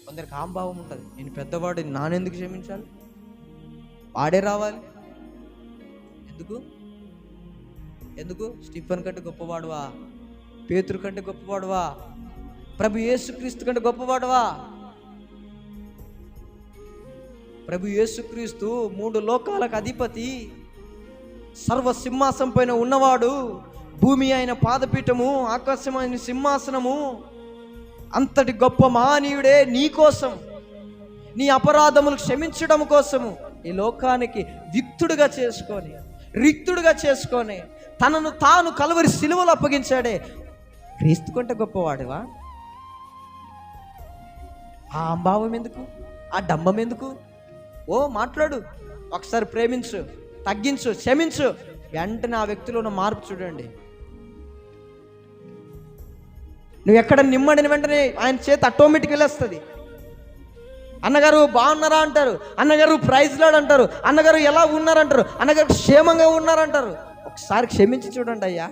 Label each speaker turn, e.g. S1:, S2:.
S1: కొందరికి ఆంభావం ఉంటుంది, నేను పెద్దవాడిని, నానెందుకు క్షమించాలి, వాడే రావాలి. ఎందుకు ఎందుకు స్టీఫెన్ కంటే గొప్పవాడువా, పేతురు కంటే గొప్పవాడువా, ప్రభు యేసుక్రీస్తు కంటే గొప్పవాడువా? ప్రభు యేసుక్రీస్తు 3 లోకాలకు అధిపతి, సర్వ సింహాసనం పైన ఉన్నవాడు, భూమి ఆయన పాదపీఠము, ఆకాశమైన సింహాసనము. అంతటి గొప్ప మహనీయుడే నీ కోసం, నీ అపరాధములు క్షమించడం కోసము ఈ లోకానికి రిక్తుడుగా చేసుకొని తనను తాను కలువరి సిలువలో అప్పగించాడే. క్రీస్తు కంటే గొప్పవాడివా? ఆ అంభావం ఎందుకు, ఆ డంబం ఎందుకు? మాట్లాడు, ఒకసారి ప్రేమించు, తగ్గించు, క్షమించు, వెంటనే ఆ వ్యక్తిలో ఉన్న మార్పు చూడండి. నువ్వు ఎక్కడ నిమ్మడిన వెంటనే ఆయన చేతి ఆటోమేటిక్ వెళ్ళేస్తుంది. అన్నగారు బాగున్నారా అంటారు, అన్నగారు ప్రైజ్ లాడ్ అంటారు, అన్నగారు ఎలా ఉన్నారంటారు, అన్నగారు క్షేమంగా ఉన్నారంటారు. ఒకసారి క్షమించి చూడండి అయ్యా.